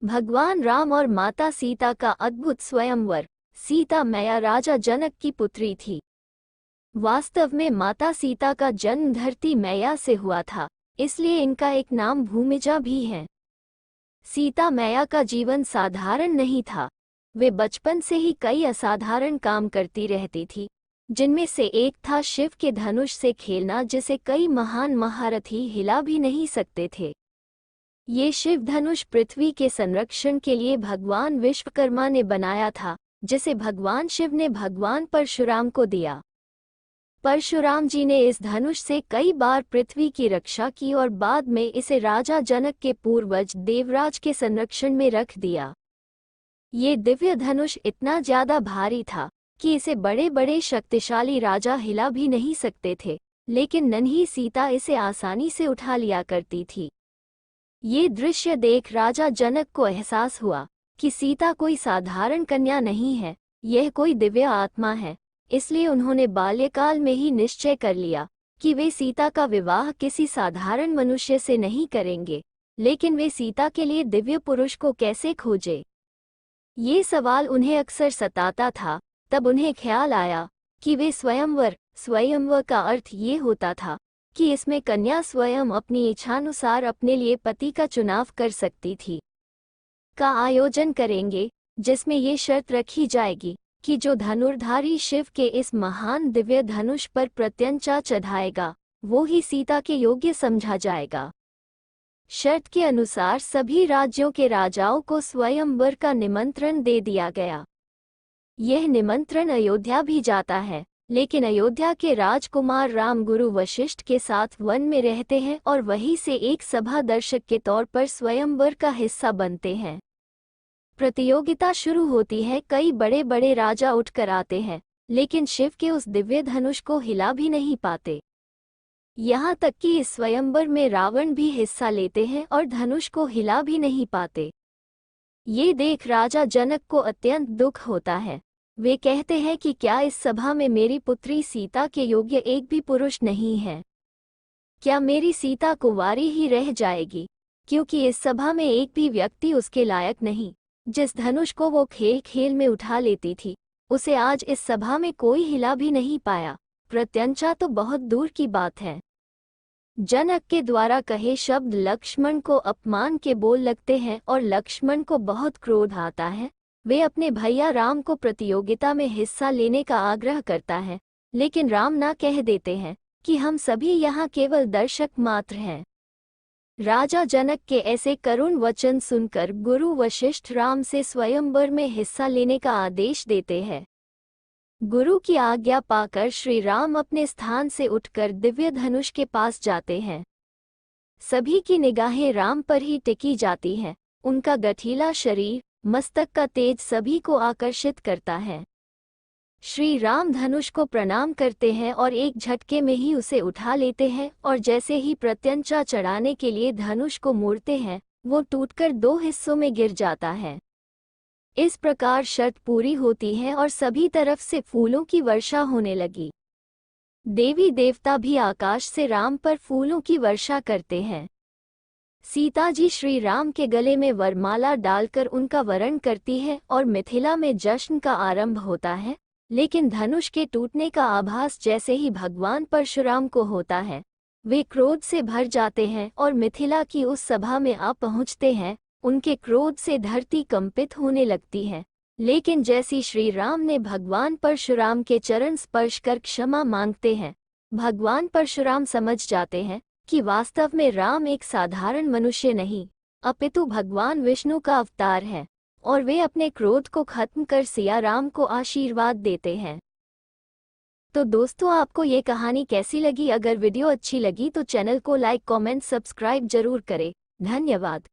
भगवान राम और माता सीता का अद्भुत स्वयंवर। सीता मैया राजा जनक की पुत्री थी। वास्तव में माता सीता का जन्म धरती मैया से हुआ था, इसलिए इनका एक नाम भूमिजा भी है। सीता मैया का जीवन साधारण नहीं था। वे बचपन से ही कई असाधारण काम करती रहती थी, जिनमें से एक था शिव के धनुष से खेलना, जिसे कई महान महारथी हिला भी नहीं सकते थे। ये शिव धनुष पृथ्वी के संरक्षण के लिए भगवान विश्वकर्मा ने बनाया था, जिसे भगवान शिव ने भगवान परशुराम को दिया। परशुराम जी ने इस धनुष से कई बार पृथ्वी की रक्षा की और बाद में इसे राजा जनक के पूर्वज देवराज के संरक्षण में रख दिया। ये दिव्य धनुष इतना ज्यादा भारी था कि इसे बड़े बड़े शक्तिशाली राजा हिला भी नहीं सकते थे, लेकिन नन्ही सीता इसे आसानी से उठा लिया करती थी। ये दृश्य देख राजा जनक को एहसास हुआ कि सीता कोई साधारण कन्या नहीं है, यह कोई दिव्य आत्मा है। इसलिए उन्होंने बाल्यकाल में ही निश्चय कर लिया कि वे सीता का विवाह किसी साधारण मनुष्य से नहीं करेंगे, लेकिन वे सीता के लिए दिव्य पुरुष को कैसे खोजे, ये सवाल उन्हें अक्सर सताता था। तब उन्हें ख्याल आया कि वे स्वयंवर का अर्थ ये होता था कि इसमें कन्या स्वयं अपनी इच्छानुसार अपने लिए पति का चुनाव कर सकती थी। का आयोजन करेंगे, जिसमें ये शर्त रखी जाएगी कि जो धनुर्धारी शिव के इस महान दिव्य धनुष पर प्रत्यंचा चढ़ाएगा, वो ही सीता के योग्य समझा जाएगा। शर्त के अनुसार सभी राज्यों के राजाओं को स्वयंवर का निमंत्रण दे दिया गया। यह निमंत्रण अयोध्या भी जाता है, लेकिन अयोध्या के राजकुमार राम गुरु वशिष्ठ के साथ वन में रहते हैं और वहीं से एक सभा दर्शक के तौर पर स्वयंवर का हिस्सा बनते हैं। प्रतियोगिता शुरू होती है। कई बड़े बड़े राजा उठकर आते हैं, लेकिन शिव के उस दिव्य धनुष को हिला भी नहीं पाते। यहाँ तक कि इस स्वयंवर में रावण भी हिस्सा लेते हैं और धनुष को हिला भी नहीं पाते। ये देख राजा जनक को अत्यंत दुख होता है। वे कहते हैं कि क्या इस सभा में मेरी पुत्री सीता के योग्य एक भी पुरुष नहीं है? क्या मेरी सीता कुंवारी ही रह जाएगी? क्योंकि इस सभा में एक भी व्यक्ति उसके लायक नहीं। जिस धनुष को वो खेल खेल में उठा लेती थी, उसे आज इस सभा में कोई हिला भी नहीं पाया। प्रत्यंचा तो बहुत दूर की बात है। जनक के द्वारा कहे शब्द लक्ष्मण को अपमान के बोल लगते हैं और लक्ष्मण को बहुत क्रोध आता है। वे अपने भैया राम को प्रतियोगिता में हिस्सा लेने का आग्रह करता है, लेकिन राम ना कह देते हैं कि हम सभी यहाँ केवल दर्शक मात्र हैं। राजा जनक के ऐसे करुण वचन सुनकर गुरु वशिष्ठ राम से स्वयंवर में हिस्सा लेने का आदेश देते हैं। गुरु की आज्ञा पाकर श्री राम अपने स्थान से उठकर दिव्य धनुष के पास जाते हैं। सभी की निगाहें राम पर ही टिकी जाती हैं। उनका गठीला शरीर, मस्तक का तेज सभी को आकर्षित करता है। श्री राम धनुष को प्रणाम करते हैं और एक झटके में ही उसे उठा लेते हैं और जैसे ही प्रत्यंचा चढ़ाने के लिए धनुष को मोड़ते हैं, वो टूटकर दो हिस्सों में गिर जाता है। इस प्रकार शर्त पूरी होती है और सभी तरफ से फूलों की वर्षा होने लगी। देवी देवता भी आकाश से राम पर फूलों की वर्षा करते हैं। सीता जी श्री राम के गले में वरमाला डालकर उनका वरण करती है और मिथिला में जश्न का आरंभ होता है। लेकिन धनुष के टूटने का आभास जैसे ही भगवान परशुराम को होता है, वे क्रोध से भर जाते हैं और मिथिला की उस सभा में आ पहुँचते हैं। उनके क्रोध से धरती कंपित होने लगती है, लेकिन जैसी श्री राम ने भगवान परशुराम के चरण स्पर्श कर क्षमा मांगते हैं, भगवान परशुराम समझ जाते हैं कि वास्तव में राम एक साधारण मनुष्य नहीं, अपितु भगवान विष्णु का अवतार है, और वे अपने क्रोध को खत्म कर सिया राम को आशीर्वाद देते हैं। तो दोस्तों, आपको ये कहानी कैसी लगी? अगर वीडियो अच्छी लगी तो चैनल को लाइक, कमेंट, सब्सक्राइब जरूर करें। धन्यवाद।